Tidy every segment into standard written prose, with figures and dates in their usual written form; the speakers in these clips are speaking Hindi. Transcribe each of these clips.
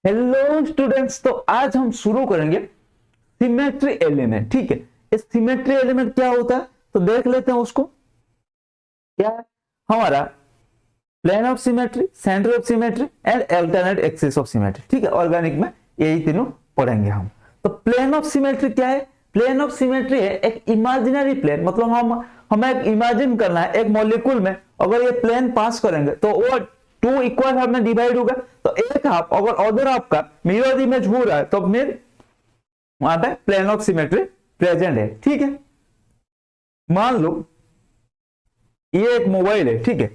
हेलो स्टूडेंट्स, तो आज हम शुरू करेंगे सिमेट्री एलिमेंट। ठीक है, इस सिमेट्री एलिमेंट क्या होता है तो देख लेते हैं उसको। क्या है हमारा plane of symmetry, centre of symmetry and alternate axis of symmetry. ठीक है, ऑर्गेनिक में यही तीनों पढ़ेंगे हम। तो प्लेन ऑफ सिमेट्री क्या है? प्लेन ऑफ सिमेट्री है एक इमेजिनरी प्लेन, मतलब हमें एक इमेजिन करना है एक मॉलिक्यूल में अगर ये प्लेन पास करेंगे तो वो टू इक्वल हाफ में डिवाइड होगा। तो एक हाफ अगर अदर हाफ का मिरर इमेज हो रहा है तो फिर वहां पे प्लेन ऑफ सिमेट्री प्रेजेंट है। ठीक है, मान लो ये एक मोबाइल है। ठीक है,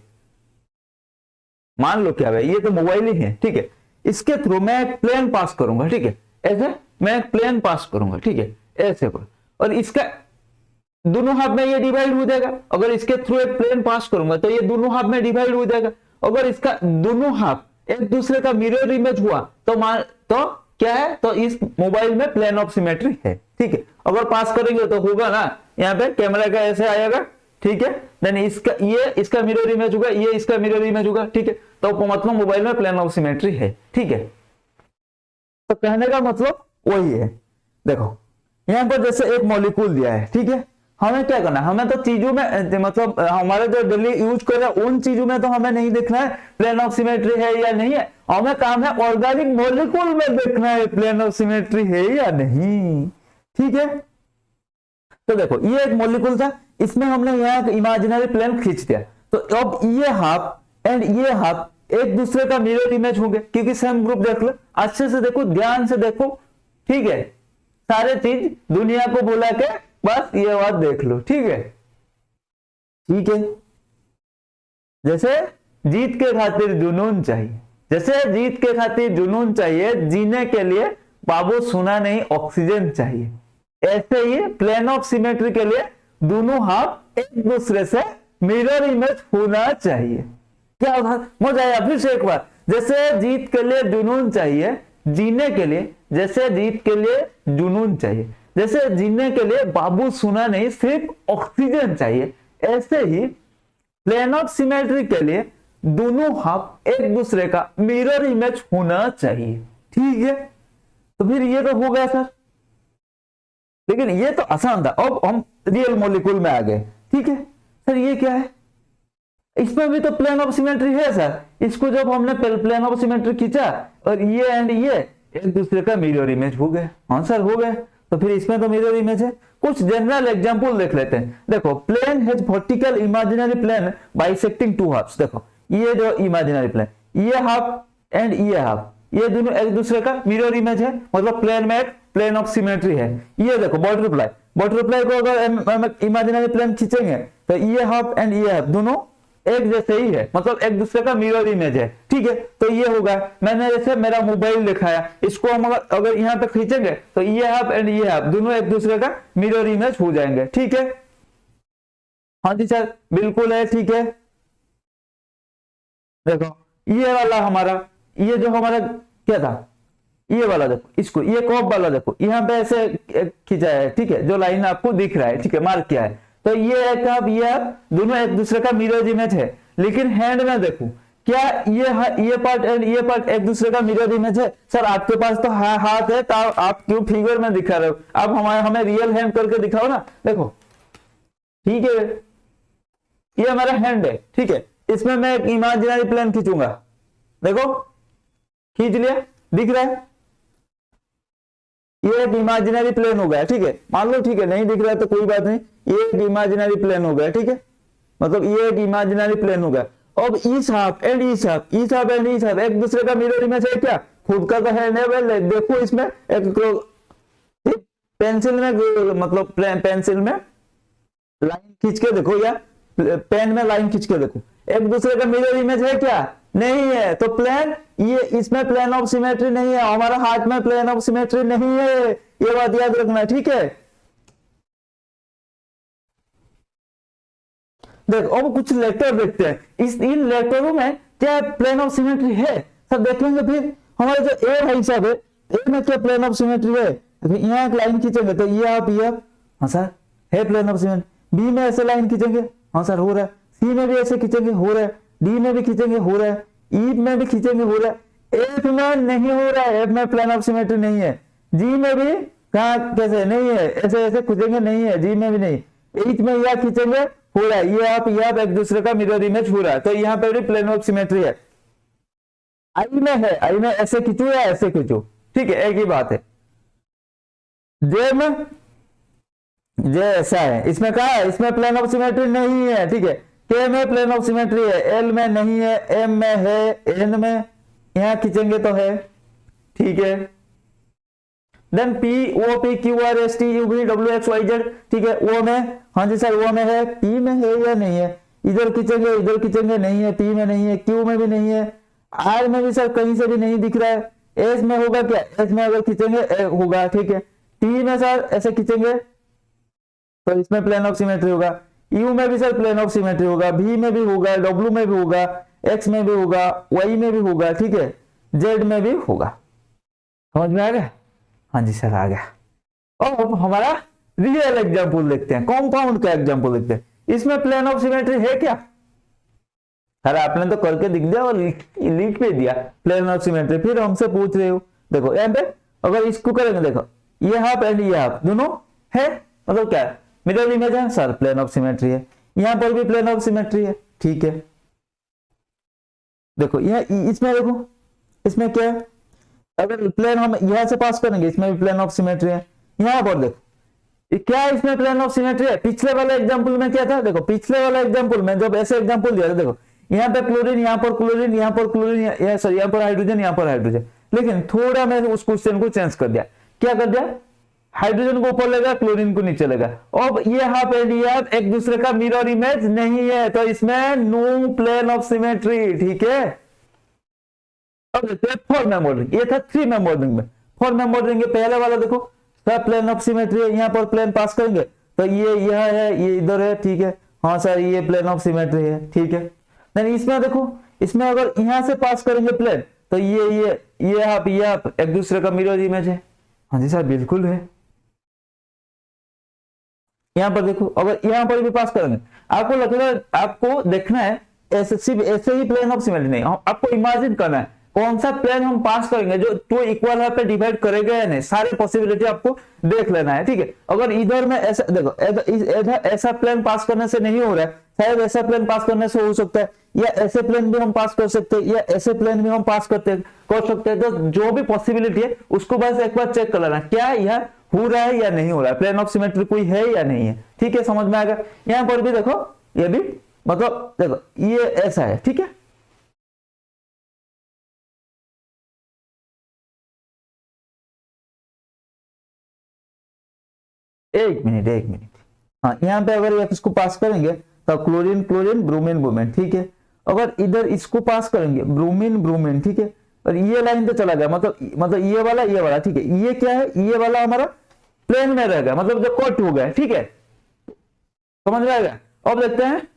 मान लो क्या है, ये तो मोबाइल ही है। ठीक है, इसके थ्रू मैं एक प्लेन पास करूंगा। ठीक है, ऐसे मैं एक प्लेन पास करूंगा। ठीक है, ऐसे को, और इसका दोनों हाफ में ये डिवाइड हो जाएगा। अगर इसके थ्रू एक प्लेन पास करूंगा तो ये दोनों हाफ में डिवाइड हो जाएगा। अगर इसका दोनों हाफ एक दूसरे का मिरर इमेज हुआ तो क्या है, तो इस मोबाइल में प्लेन ऑफ सिमेट्री है। ठीक है, अगर पास करेंगे तो होगा ना, यहाँ पे कैमरा का ऐसे आएगा। ठीक है, देन इसका मिरर इमेज होगा, ये इसका मिरर इमेज होगा। ठीक है, तो मतलब मोबाइल में प्लेन ऑफ सिमेट्री है। ठीक है, तो कहने का मतलब वही है। देखो यहाँ पर जैसे एक मॉलिक्यूल दिया है। ठीक है, हमें क्या करना है, हमें तो चीजों में मतलब हमारे जो डेली यूज कर रहे हैं उन चीजों में तो हमें नहीं देखना है प्लेन ऑफ सिमेट्री है या नहीं है। हमें काम है ऑर्गेनिक मॉलिक्यूल में देखना है प्लेन ऑफ सिमेट्री है या नहीं। ठीक है, तो देखो ये एक मॉलिक्यूल था, इसमें हमने यहाँ इमेजिनरी प्लेन खींच दिया। तो अब ये हाफ एंड ये हाफ एक दूसरे का मिरर इमेज होंगे क्योंकि सेम ग्रुप। देख लो, अच्छे से देखो, ध्यान से देखो। ठीक है, सारे चीज दुनिया को बुला के बस ये बात देख लो। ठीक है, ठीक है, जैसे जीत के खातिर जुनून चाहिए, जैसे जीत के खातिर जुनून चाहिए, जीने के लिए बाबू सुना नहीं ऑक्सीजन चाहिए, ऐसे ही प्लेन ऑफ सिमेट्री के लिए दोनों हाफ एक दूसरे से मिरर इमेज होना चाहिए। क्या मजा आया? फिर से एक बार, जैसे जीत के लिए जुनून चाहिए, जीने के लिए, जैसे जीत के लिए जुनून चाहिए, जैसे जीने के लिए बाबू सुना नहीं सिर्फ ऑक्सीजन चाहिए, ऐसे ही प्लेन ऑफ सिमेट्री के लिए दोनों हाफ एक दूसरे का मिरर इमेज होना चाहिए। ठीक है, तो फिर ये तो हो गया सर, लेकिन ये तो आसान था। अब हम रियल मॉलिक्यूल में आ गए। ठीक है सर, ये क्या है? इसमें भी तो प्लेन ऑफ सिमेट्री है सर। इसको जब हमने प्लेन ऑफ सिमेट्री खींचा और ये एंड ये एक दूसरे का मिरर इमेज हो गए। हाँ सर, हो गए। तो फिर इसमें तो मिरर इमेज है। कुछ जनरल एग्जांपल देख लेते हैं। देखो, plane has vertical imaginary plane bisecting two halves. देखो ये जो इमेजिनरी प्लेन, ये हाफ एंड ये हाफ, ये दोनों एक दूसरे का मिरर इमेज है, मतलब प्लेन में एक प्लेन ऑफ सिमेट्री है। ये देखो बटरफ्लाई, बटरफ्लाई को अगर इमेजिनरी प्लेन खींचेंगे तो ये हाफ एंड ये हाफ दोनों एक जैसे ही है, मतलब एक दूसरे का मिरर इमेज है। ठीक है, तो ये होगा। मैंने जैसे मेरा मोबाइल दिखाया, इसको हम अगर यहाँ पे खींचेंगे तो ये हाफ एंड ये हाफ दोनों एक दूसरे का मिरर इमेज हो जाएंगे। ठीक है, हाँ जी सर, बिल्कुल है। ठीक है, देखो ये वाला हमारा, ये जो हमारा क्या था, ये वाला देखो, इसको ये कॉप वाला देखो, यहाँ पे ऐसे खींचा है। ठीक है, जो लाइन आपको दिख रहा है, ठीक है, मार्क किया है। तो ये एक आप ये दोनों एक दूसरे का मिरर इमेज है। लेकिन हैंड में देखो, क्या ये पार्ट एंड ये पार्ट एक दूसरे का मिरर इमेज है? सर आपके पास तो हाथ है, तो आप क्यों फिगर में दिखा रहे हो? आप हमें रियल हैंड करके दिखाओ ना। देखो, ठीक है, ये हमारा हैंड है। ठीक है, इसमें मैं एक इमेजिनरी प्लेन खींचूंगा। देखो, खींच लिया, दिख रहा है? ये एक इमेजिनरी प्लेन हो गया। ठीक है, मान लो ठीक है, नहीं दिख रहा है तो कोई बात नहीं, ये एक इमेजिनरी प्लेन हो गया। ठीक है, मतलब ये एक इमेजिनरी प्लेन हो गया। अब इस हाफ एंड इस हाफ, इस हाफ एंड इस हाफ एक दूसरे का मिरर इमेज है क्या? खुद का तो है नहीं। देखो इसमें एक पेंसिल में, मतलब पेंसिल में लाइन खींच के देखो, या पेन में लाइन खींच के देखो, एक दूसरे का मिरर इमेज है क्या? नहीं है। तो प्लेन, ये इसमें प्लेन ऑफ सिमेट्री नहीं है, हमारा हाथ में प्लेन ऑफ सिमेट्री नहीं है, ये बात याद रखना। ठीक है, देखो अब कुछ लेटर देखते हैं। इन लेटरों में क्या प्लेन ऑफ सिमेट्री है? सब देखेंगे। फिर हमारे जो ए है हिसाब है, ए में क्या प्लेन ऑफ सिमेट्री है? यहाँ एक लाइन खींचेंगे तो ये आप, हाँ सर है प्लेन ऑफ सिमेट्री। बी में ऐसे लाइन खींचेंगे, हाँ सर हो रहा है। सी में भी ऐसे खींचेंगे, हो रहा है। डी में भी खींचेंगे, हो रहा है। ई में भी खींचेंगे, हो रहा है। एफ में नहीं हो रहा है, एफ में प्लेन ऑफ सिमेट्री नहीं है, जी में भी कहा कैसे नहीं है, ऐसे ऐसे खींचेंगे नहीं है, जी में भी नहीं, एच में यह खींचेंगे हो रहा है, ये आप एक दूसरे का मिरर इमेज हो रहा है, तो यहाँ पे भी प्लेन ऑफ सिमेट्री है। आई में है, आई में ऐसे खींचू या ऐसे खींचू, ठीक है, एक ही बात है। जे में, जे ऐसा है, इसमें कहा है, इसमें प्लेन ऑफ सिमेट्री नहीं है, ठीक है। के में प्लेन ऑफ सिमेट्री है, एल में नहीं है, एम में है, एन में यहां खींचेंगे तो है, ठीक है। Then P, O, P, Q, R, S, T, U, V, W, X, Y, Z, ठीक है। ओ में, हाँ जी सर, ओ में है, पी में है या नहीं है, इधर खींचेंगे इधर खींचेंगे नहीं है, पी में नहीं है, क्यू में भी नहीं है, आर में भी सर कहीं से भी नहीं दिख रहा है, एस में होगा क्या, एस में अगर खींचेंगे होगा, ठीक है। टी में सर ऐसे खींचेंगे तो इसमें प्लेन ऑफ सिमेट्री होगा, यू में भी सर प्लेन ऑफ सिमेट्री होगा, भी में भी होगा, डब्ल्यू में भी होगा, एक्स में भी होगा, वाई में भी होगा, ठीक है, जेड में भी होगा। समझ में आ गया? हाँ जी सर आ गया। और अब हमारा रियल एग्जाम्पल देखते हैं, कॉम्पाउंड का एग्जाम्पल देखते हैं। इसमें प्लेन ऑफ सिमेट्री है क्या? अरे आपने तो करके दिख दिया और लिख भी दिया प्लेन ऑफ सिमेट्री, फिर हमसे पूछ रहे हो। देखो यहाँ पे अगर इसको करेंगे, देखो ये हाफ एंड ये हाफ दोनों है, मतलब क्या है, मिरर इमेज है सर, प्लेन ऑफ सिमेट्री है। यहां पर भी प्लेन ऑफ सिमेट्री है, ठीक है। देखो यह इसमें, देखो इसमें क्या है, अगर प्लेन हम यहां से पास करेंगे, इसमें भी प्लेन ऑफ सिमेट्री है। यहां पर देखो क्या इसमें प्लेन ऑफ सिमेट्री है। पिछले वाले एग्जांपल में क्या था, देखो पिछले वाले एग्जांपल में जब ऐसे एग्जांपल दिया था, देखो यहाँ पे क्लोरीन, यहाँ पर क्लोरीन, यहाँ पर क्लोरीन, सॉरी यहाँ पर हाइड्रोजन, यहाँ पर हाइड्रोजन, लेकिन थोड़ा मैं उस क्वेश्चन को चेंज कर दिया। क्या कर दिया, हाइड्रोजन को ऊपर लेगा, क्लोरीन को नीचे लेगा। अब ये हाफ एंड ये हाफ एक दूसरे का मिरर इमेज नहीं है, तो इसमें नो प्लेन ऑफ सिमेट्री, ठीक है। अब देखते हैं 4 मेंबर रिंग, ये था 3 मेंबर रिंग में। 4 मेंबर रिंग पहले वाला देखो सब प्लेन ऑफ सिमेट्री है, यहाँ पर प्लेन पास करेंगे तो ये यह है, ये इधर है, ठीक है। हाँ सर ये प्लेन ऑफ सिमेट्री है, ठीक है। नहीं इसमें देखो, इसमें अगर यहां से पास करेंगे प्लेन तो ये हाफ ये हाफ एक दूसरे का मिरर इमेज है। हाँ जी सर बिल्कुल है। यहां पर देखो अगर यहां पर भी पास करेंगे, आपको लगता है, आपको देखना है ऐसे, सिर्फ ऐसे ही प्लेन ऑफ सिमेट्री नहीं, आपको इमेजिन करना है कौन सा प्लेन हम पास करेंगे जो 2 इक्वल हाफ पे डिवाइड करेगा या नहीं, सारी पॉसिबिलिटी आपको देख लेना है, ठीक है। अगर इधर में ऐसा देखो, इधर ऐसा प्लेन पास करने से नहीं हो रहा है, शायद ऐसा प्लेन पास करने से हो सकता है, या ऐसे प्लेन भी हम पास कर सकते हैं, या ऐसे प्लेन भी हम पास कर सकते हैं। तो जो भी पॉसिबिलिटी है उसको बस एक बार चेक कर लेना, क्या यह हो रहा है या नहीं हो रहा है, प्लेन ऑफ सिमेट्री कोई है या नहीं है, ठीक है। समझ में आएगा। यहाँ पर भी देखो, ये भी मतलब देखो ये ऐसा है, ठीक है। एक मिनट, हाँ यहाँ पे अगर इसको पास करेंगे तो क्लोरीन क्लोरीन, ब्रोमीन ब्रोमीन, ठीक है। अगर इधर इसको पास करेंगे ब्रोमीन ब्रोमीन, ठीक है, और ये लाइन तो चला गया, मतलब ये वाला, ठीक है। ये क्या है, ये वाला हमारा प्लेन में रहेगा, मतलब जो कट हो गया, ठीक है। समझ में आएगा। अब देखते हैं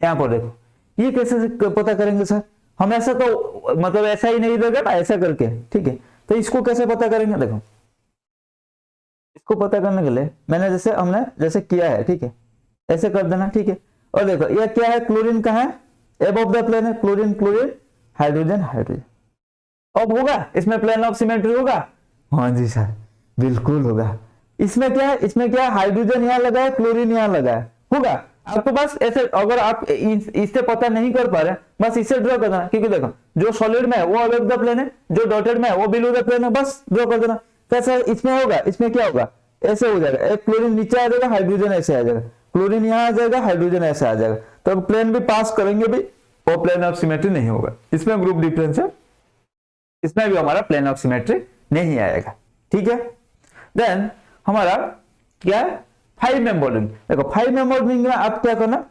यहाँ पर, देखो ये कैसे पता करेंगे सर, हम ऐसा तो मतलब ऐसा ही नहीं देगा ना, ऐसा करके, ठीक है। तो इसको कैसे पता करेंगे, देखो इसको पता करने के लिए मैंने हमने जैसे किया है, ठीक है, ऐसे कर देना, ठीक है। और देखो ये क्या है, क्लोरीन कहाँ है, एबव द प्लेन है, क्लोरीन क्लोरीन, हाइड्रोजन हाइड्रोजन। अब होगा इसमें प्लेन ऑफ सिमेट्री होगा? हाँ जी सर बिल्कुल होगा। इसमें क्या है, इसमें क्या है, हाइड्रोजन यहाँ लगा है, क्लोरीन यहाँ लगा है, होगा। आपको बस ऐसे, अगर आप इससे पता नहीं कर पा रहे, बस इसे ड्रॉ कर देना, क्योंकि देखो जो सॉलिड में है वो अबव द प्लेन है, जो डॉटेड में है वो बिलो द प्लेन है, बस ड्रॉ कर देना। कैसे इसमें होगा, इसमें क्या होगा, ऐसे हो जाएगा, एक क्लोरीन नीचे आ जाएगा, हाइड्रोजन ऐसे आ जाएगा, क्लोरीन यहाँ आ जाएगा, हाइड्रोजन ऐसे आ जाएगा। तो अब प्लेन भी पास करेंगे भी, वो प्लेन ऑफ सिमेट्री नहीं होगा। इसमें ग्रुप डिफरेंस है, इसमें भी हमारा प्लेन ऑफ सिमेट्री नहीं आएगा, ठीक है। देन हमारा क्या है, 5 मेंबर रिंग। देखो 5 मेंबर रिंग में आप क्या करना,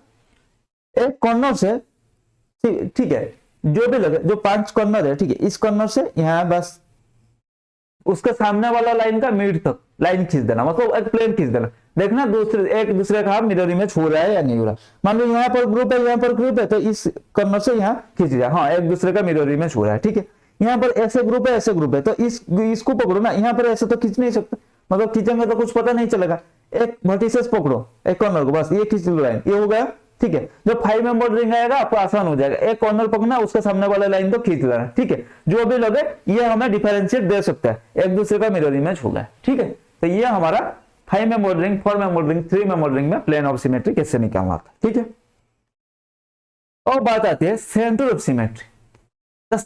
एक कॉर्नर से, ठीक है, जो भी लगे, जो 5 कॉर्नर है, ठीक है, इस कॉर्नर से यहाँ बस उसके सामने वाला लाइन का मिड तक लाइन खींच देना, मतलब एक प्लेन खींच देना। देखना एक दूसरे का मिरर इमेज हो रहा है या नहीं हो रहा। मान लो यहाँ पर ग्रुप है, यहाँ पर ग्रुप है, तो इस कॉर्नर से यहाँ खींच दिया, हाँ एक दूसरे का मिरर इमेज हो रहा है, ठीक है। यहाँ पर ऐसे ग्रुप है, ऐसे ग्रुप है, तो इसको पकड़ो ना, यहाँ पर ऐसे तो खींच नहीं सकते, मतलब खींचेंगे तो कुछ पता नहीं चलेगा। एक वर्टिसेस पकड़ो, एक कॉर्नर को, बस ये खींच लो लाइन, ये हो गया ठीक है। जो 5 मेंबर रिंग आएगा आपको आसान हो जाएगा, एक कॉर्नर पकड़ना, उसका सामने वाला लाइन को खींच लेना, ठीक है। जो भी लगे ये हमें डिफरेंशिएट दे सकता है, एक दूसरे का मिरर इमेज होगा, ठीक है। तो ये हमारा 5 member ring, 4 member ring, 3 member ring में प्लेन ऑफ सिमेट्री कैसे निकालना था, ठीक है। और बात आती है centre of symmetry. the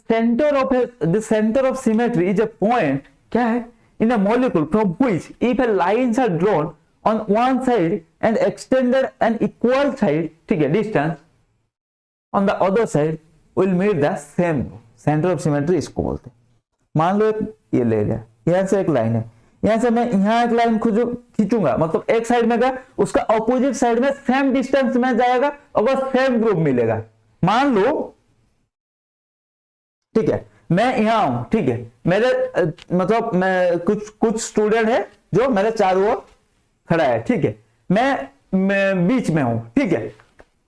center of symmetry is a point, क्या है, in a molecule from which if a lines are drawn on one side and extended an equal side, ठीक है, distance on the other side will meet the same center of symmetry इसको बोलते हैं। मान लो ये ले लिया, यहां से एक लाइन है, यहां से मैं यहां एक लाइन खींचूंगा, मतलब एक साइड में गया, उसका ऑपोजिट साइड में सेम डिस्टेंस में जाएगा, अगर सेम ग्रुप मिलेगा। मान लो, ठीक है, मैं यहां हूं, ठीक है, मेरे मतलब मैं कुछ स्टूडेंट है जो मेरे चारों ओर खड़ा है, ठीक है, मैं बीच में हूं, ठीक है।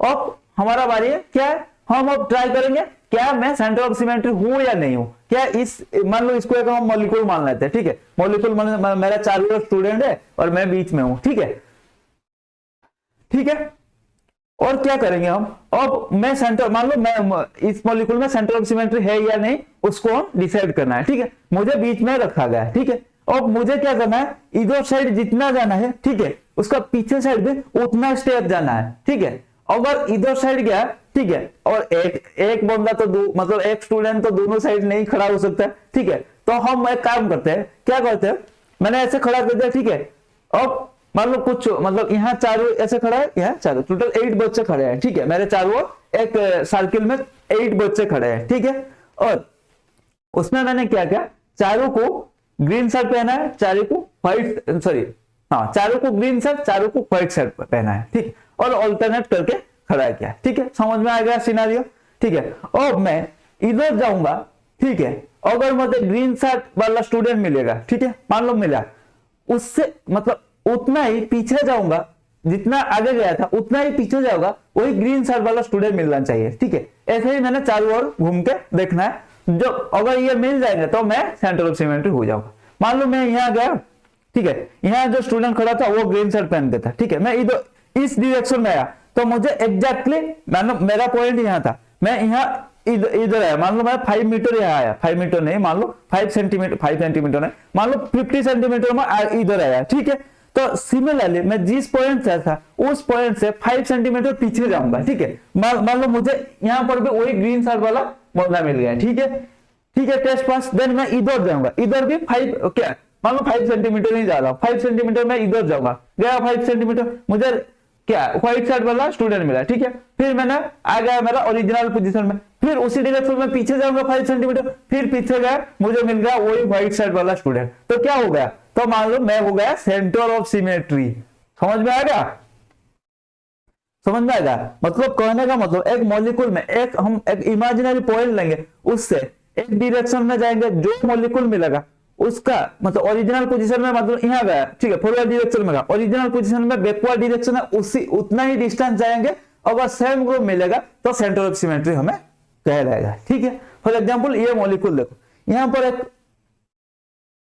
अब हमारा बारी है, क्या है, हम अब ट्राई करेंगे क्या मैं सेंटर ऑफ सिमेट्री हूं या नहीं हूं। क्या इस, मान लो इसको एक हम मॉलिक्यूल मान लेते हैं, ठीक है, मॉलिक्यूल मेरा चारों ओर स्टूडेंट है और मैं बीच में हूं, ठीक है, ठीक है। और क्या करेंगे हम, अब मैं सेंटर, मान लो मैं इस मॉलिक्यूल में सेंटर ऑफ सिमेट्री है या नहीं, उसको हम डिसाइड करना है, ठीक है। मुझे बीच में रखा गया है, ठीक है। अब मुझे क्या करना है, इधर साइड जितना जाना है, ठीक है, उसका पीछे साइड भी उतना स्टेप जाना है, ठीक है। अगर इधर साइड गया, ठीक है, और एक बंदा तो मतलब एक स्टूडेंट तो दोनों साइड नहीं खड़ा हो सकता, ठीक है। तो हम एक काम करते हैं, क्या करते हैं, मैंने ऐसे खड़ा कर दिया, ठीक है। अब मान लो कुछ मतलब यहाँ चारों ऐसे खड़ा है, यहाँ चारों टोटल 8 बच्चे खड़े हैं, ठीक है, मेरे चारों एक सर्किल में 8 बच्चे खड़े हैं, ठीक है। और उसमें मैंने क्या किया, चारों को ग्रीन शर्ट पहना है, चारों को व्हाइट, सॉरी हाँ, चारों को ग्रीन शर्ट, चारों को व्हाइट शर्ट पहना है, ठीक, और ऑल्टरनेट करके खड़ा किया, ठीक है। समझ में आ गया सिनेरियो, ठीक है। अब मैं इधर जाऊंगा, ठीक है, अगर मुझे ग्रीन शर्ट वाला स्टूडेंट मिलेगा, ठीक है, मान लो मिला, उससे मतलब उतना ही पीछे जाऊंगा, जितना आगे गया था उतना ही पीछे जाऊंगा, वही ग्रीन शर्ट वाला स्टूडेंट मिलना चाहिए, ठीक है। ऐसे ही मैंने चारों ओर घूम के देखना है, जो अगर ये मिल जाएंगे तो मैं सेंटर ऑफ सिमेट्री हो जाऊंगा। मान लो मैं यहाँ गया, ठीक है, यहाँ जो स्टूडेंट खड़ा था वो ग्रीन शर्ट पहन के था, ठीक है, मैं इधर इस डायरेक्शन में आया, तो मुझे एग्जैक्टली मेरा पॉइंट यहाँ था, मैं यहाँ इधर आया, मान लो मैं 5 मीटर यहाँ आया, 5 मीटर नहीं, मान लो 5 सेंटीमीटर, 5 सेंटीमीटर नहीं, मान लो 50 सेंटीमीटर में इधर आया, ठीक है। तो सिमिलरली मैं जिस पॉइंट से था उस पॉइंट से 5 सेंटीमीटर पीछे जाऊंगा, ठीक है। मान लो मुझे यहाँ पर भी वही ग्रीन शर्ट वाला बंदा मिल गया, ठीक है, ठीक है, टेस्ट पास। देन मैं इधर जाऊंगा, इधर भी 5, क्या मान लो 5 सेंटीमीटर नहीं जा रहा, 5 सेंटीमीटर मैं इधर जाऊंगा, गया 5 सेंटीमीटर, मुझे क्या व्हाइट शर्ट वाला स्टूडेंट मिला, ठीक है। फिर मैंने आ गया मेरा ओरिजिनल पोजीशन में, फिर उसी डायरेक्शन में पीछे जाऊंगा 5 सेंटीमीटर, फिर पीछे गया, मुझे मिल गया वही व्हाइट शर्ट वाला स्टूडेंट। तो क्या हो गया, तो मान लो मैं हो गया सेंटर ऑफ सिमेट्री। समझ में आ गया, समझ में आएगा, मतलब कहने का मतलब एक मॉलिक्यूल में हम एक इमेजिनरी पॉइंट लेंगे, उससे एक डायरेक्शन में जाएंगे, जो मॉलिक्यूल मिलेगा उसका मतलब ओरिजिनल पोजीशन में, मतलब यहाँ गया, ठीक है, फॉरवर्ड डायरेक्शन में गया, ओरिजिनल पोजीशन में बैकवर्ड डायरेक्शन है, उसी उतना ही डिस्टेंस जाएंगे, अगर सेम ग्रुप मिलेगा तो सेंटर ऑफ सिमेट्री हमें कहलाएगा, ठीक है। फॉर एग्जांपल ये मॉलिक्यूल देखो, यहाँ पर एक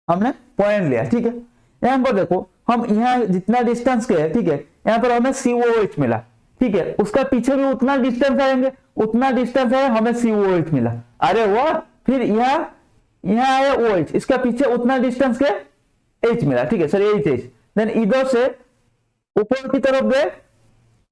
हमने पॉइंट लिया, ठीक है, यहाँ पर देखो हम यहाँ जितना डिस्टेंस गए, ठीक है, यहाँ पर हमें COH मिला, ठीक है, उसका पीछे भी उतना डिस्टेंस आएंगे, उतना डिस्टेंस है, हमें COH मिला, अरे वाह। फिर यहाँ आया OH, इसका पीछे उतना डिस्टेंस के H मिला, ठीक है सर, H। देन इधर से ऊपर की तरफ गए,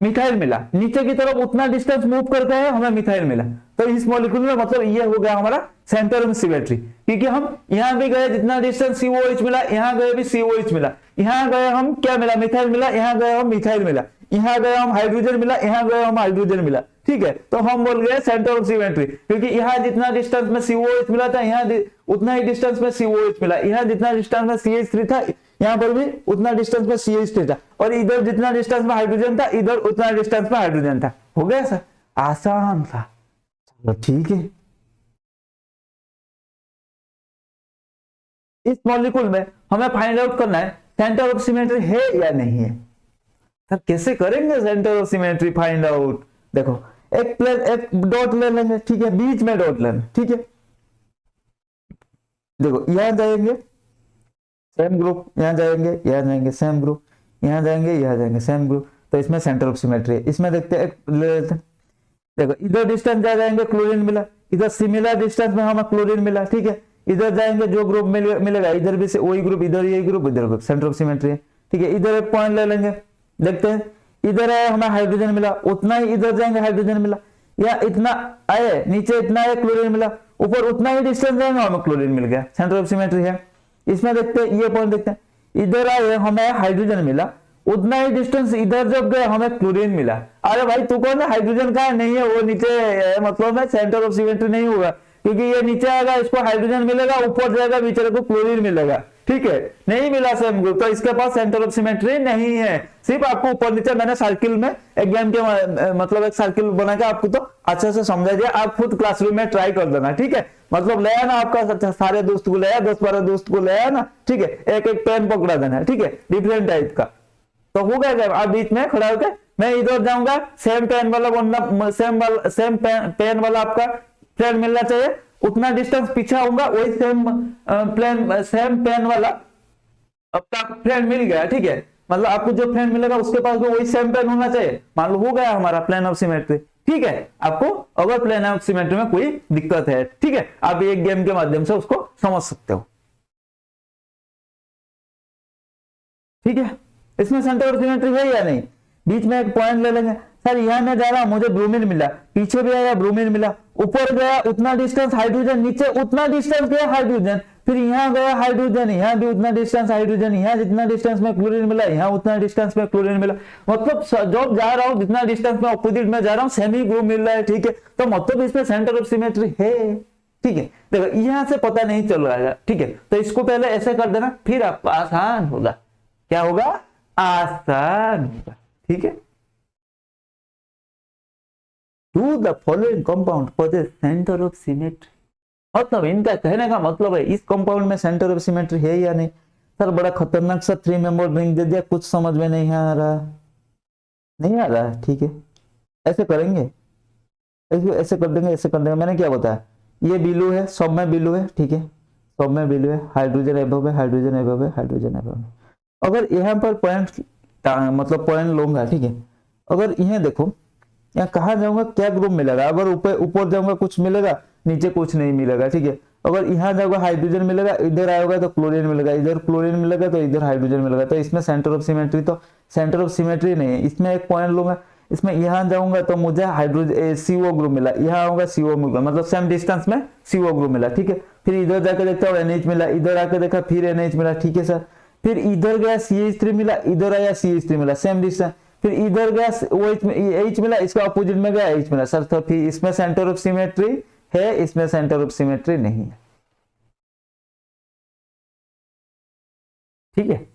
मिथाइल मिला, नीचे की तरफ उतना डिस्टेंस मूव करते हैं, हमें मिथाइल मिला। तो इस मॉलिक्यूल में मतलब ये हो गया हमारा सेंटर ऑफ सिमेट्री, क्योंकि हम यहाँ भी गए जितना डिस्टेंस COH मिला, यहाँ गए भी COH मिला, यहाँ गए हम क्या मिला, मिथाइल मिला, यहाँ गए हम मिथाइल मिला, यहाँ गए हम हाइड्रोजन मिला, यहाँ गए हम हाइड्रोजन मिला, ठीक है। तो हम बोल गए सेंटर ऑफ सिमेट्री, क्योंकि यहाँ जितना डिस्टेंस में COH मिला था, यहाँ उतना ही डिस्टेंस में COH मिला, यहाँ जितना डिस्टेंस में CH3 था, यहाँ पर भी उतना डिस्टेंस में CH3 था, और इधर जितना डिस्टेंस में हाइड्रोजन था, इधर उतना डिस्टेंस में हाइड्रोजन था। हो गया सर, आसान था, चलो ठीक है। इस मॉलिक्यूल में हमें फाइंड आउट करना है सेंटर ऑफ सिमेट्री है या नहीं है। सर कैसे करेंगे centre of symmetry find out, देखो एक डॉट ले लेंगे, ठीक है, बीच में डॉट लेना, ठीक है। देखो यहां जाएंगे सेम ग्रुप, यहां जाएंगे, यहां जाएंगे सेम ग्रुप, यहां जाएंगे, यहां जाएंगे सेम ग्रुप, तो इसमें सेंटर ऑफ सिमेट्री है। इसमें देखते हैं, ले लेते हैं, देखो इधर डिस्टेंस जा जाएंगे क्लोरीन मिला, इधर सिमिलर डिस्टेंस में हमें क्लोरीन मिला, ठीक है। इधर जाएंगे जो ग्रुप मिलेगा, इधर भी से वही ग्रुप, इधर यही ग्रुप, इधर ग्रुप, सेंटर ऑफ सिमेट्री है, ठीक है। इधर एक पॉइंट ले लेंगे, देखते हैं, इधर आए हमें हाइड्रोजन मिला, उतना ही इधर जाएंगे हाइड्रोजन मिला, या इतना आए नीचे इतना आए क्लोरीन मिला, ऊपर उतना ही डिस्टेंस जाएंगे हमें क्लोरीन मिल गया, सेंटर ऑफ सिमेट्री है। इसमें देखते हैं, ये पॉइंट देखते हैं, इधर आए हमें हाइड्रोजन मिला, उतना ही डिस्टेंस इधर जब गए हमें क्लोरीन मिला। अरे भाई तू कौन है, हाइड्रोजन का है, नहीं है, वो नीचे मतलब है, सेंटर ऑफ सिमेट्री नहीं होगा, क्योंकि ये नीचे आएगा इसको हाइड्रोजन मिलेगा, ऊपर जाएगा बेचारे को क्लोरीन मिलेगा, ठीक है। नहीं मिला सेम ग्रुप, तो इसके पास सेंटर ऑफ सिमेट्री नहीं है। सिर्फ आपको ऊपर नीचे मैंने सर्किल में एग्जाम के मतलब एक सर्किल बना के आपको तो अच्छे से समझा दिया, आप खुद क्लासरूम में ट्राई कर देना, ठीक है। मतलब ले आना, आपका सारे दोस्त को ले आया, 10-12 दोस्त को ले आना, ठीक है। एक एक पेन पकड़ा देना, ठीक है, डिफरेंट टाइप का, तो हो गया। आप बीच में खड़ा होकर मैं इधर जाऊंगा, सेम पेन वाला बनना, सेम पेन वाला आपका फ्रेंड मिलना चाहिए, उतना डिस्टेंस पीछे आऊंगा, वही सेम पेन वाला आपका फ्रेंड मिल गया, ठीक है। मतलब आपको जो फ्रेंड मिलेगा उसके पास भी वही सेम पेन होना चाहिए, मान लो हो गया हमारा प्लेन ऑफ सिमेट्री, ठीक है। आपको अगर प्लेन ऑफ सिमेट्री में कोई दिक्कत है, ठीक है, आप एक गेम के माध्यम से उसको समझ सकते हो, ठीक है। इसमें सेंटर ऑफ सिमेट्री है या नहीं, बीच में एक पॉइंट ले लेंगे, सर यहाँ मैं जा रहा हूं, मुझे ब्रोमीन मिला, पीछे भी आया ब्रोमीन मिला, ऊपर गया उतना डिस्टेंस हाइड्रोजन, नीचे उतना डिस्टेंस गया हाइड्रोजन, फिर यहाँ गया हाइड्रोजन, यहाँ भी उतना डिस्टेंस हाइड्रोजन, यहाँ जितना डिस्टेंस में क्लोरीन मिला, यहाँ उतना डिस्टेंस में क्लोरीन मिला, मतलब जब जा रहा हूँ जितना डिस्टेंस में ऑपोजिट में जा रहा हूँ सेम ही ग्रुप मिल रहा है, ठीक है। तो मतलब इसमें सेंटर ऑफ सिमेट्री है, ठीक है। देखो यहाँ से पता नहीं चल रहा है, ठीक है, तो इसको पहले ऐसे कर देना, फिर आपको आसान होगा, क्या होगा, आसान होगा, ठीक है। To the following compound possess centre of symmetry, मतलब इनका कहने का मतलब है इस कंपाउंड में सेंटर ऑफ सिमेट्री है या नहीं। सर बड़ा खतरनाक सा 3 मेंबर रिंग दे दिया, कुछ समझ में नहीं आ रहा, नहीं आ रहा, ठीक है। ऐसे करेंगे, ऐसे कर देंगे, ऐसे कर देंगे। मैंने क्या बताया, ये बिलू है, सब में बिलू है, ठीक है, सब में बिलू है, हाइड्रोजन एबव है, हाइड्रोजन एबव है, हाइड्रोजन एबव है। अगर यहाँ पर पॉइंट मतलब पॉइंट लूंगा, ठीक है, अगर यहाँ देखो, यहाँ कहा जाऊंगा क्या ग्रुप मिलेगा, अगर ऊपर जाऊंगा कुछ मिलेगा, नीचे कुछ नहीं मिलेगा, ठीक है। अगर यहाँ जाऊंगा हाइड्रोजन मिलेगा, इधर आएगा तो क्लोरीन मिलेगा, इधर क्लोरीन मिलेगा तो इधर हाइड्रोजन मिलेगा, तो इसमें सेंटर ऑफ सिमेट्री, तो सेंटर ऑफ सिमेट्री नहीं है। इसमें एक पॉइंट लूंगा, इसमें यहाँ जाऊंगा तो मुझे हाइड्रोजन CO ग्रुप मिला, यहाँ आऊंगा CO मिला, मतलब सेम डिस्टेंस में CO ग्रुप मिला, ठीक है। फिर इधर जाकर देखता हूँ NH मिला, इधर आकर देखा फिर NH मिला, ठीक है सर। फिर इधर गया CH3 मिला, इधर आया CH3 मिला, सेम डिस्टेंस, फिर इधर गया OH मिला, इसका अपोजिट में गया H मिला, सर तो फिर इसमें सेंटर ऑफ सिमेट्री है, इसमें सेंटर ऑफ सिमेट्री नहीं है, ठीक है।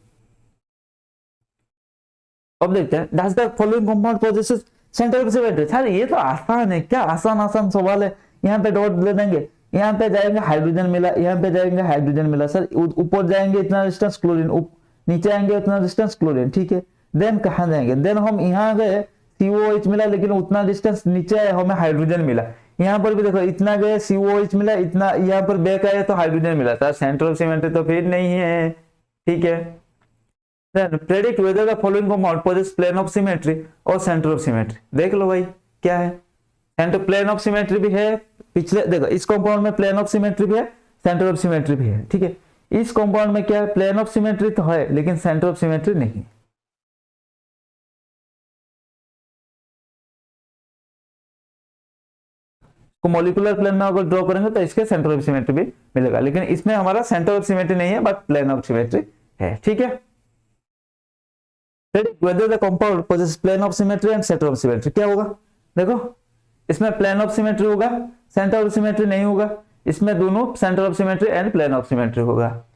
अब देखते हैं, does the following compound possesses centre of symmetry. Sir ये तो आसान है, क्या आसान सवाल है। यहाँ पे डॉट ले देंगे, यहाँ पे जाएंगे हाइड्रोजन मिला, यहाँ पे जाएंगे हाइड्रोजन मिला, सर ऊपर जाएंगे इतना डिस्टेंस क्लोरीन, नीचे आएंगे उतना डिस्टेंस क्लोरीन, ठीक है। देन कहाँ जाएंगे, देन हम यहाँ गए COH मिला, लेकिन उतना डिस्टेंस नीचे आए हमें हाइड्रोजन मिला, यहाँ पर भी देखो इतना गए COH मिला, इतना यहाँ पर बैक आए तो हाइड्रोजन मिला, सर सेंटर ऑफ सिमेट्री तो फिर नहीं है, ठीक है। Then predict whether the following compound possess plane of symmetry और सेंटर ऑफ सिमेट्री। देख लो भाई क्या है, सेंटर प्लेन ऑफ सिमेट्री भी है, पिछले देखो इस कंपाउंड में प्लेन ऑफ सिमेट्री भी है, सेंटर ऑफ सिमेट्री भी है, ठीक है। इस कंपाउंड में क्या है, प्लेन ऑफ सिमेट्री तो है लेकिन सेंटर ऑफ सिमेट्री नहीं। मॉलिक्यूलर प्लेन में अगर ड्रॉ करेंगे तो इसके सेंटर ऑफ सिमेट्री भी मिलेगा, लेकिन इसमें हमारा सेंटर ऑफ सिमेट्री नहीं है, बट प्लेन ऑफ सिमेट्री है, ठीक है। whether the compound possesses plane of symmetry and center of symmetry, क्या होगा, देखो इसमें प्लेन ऑफ सिमेट्री होगा, सेंटर ऑफ सिमेट्री नहीं होगा, इसमें दोनों centre of symmetry and plane of symmetry होगा, ठीक।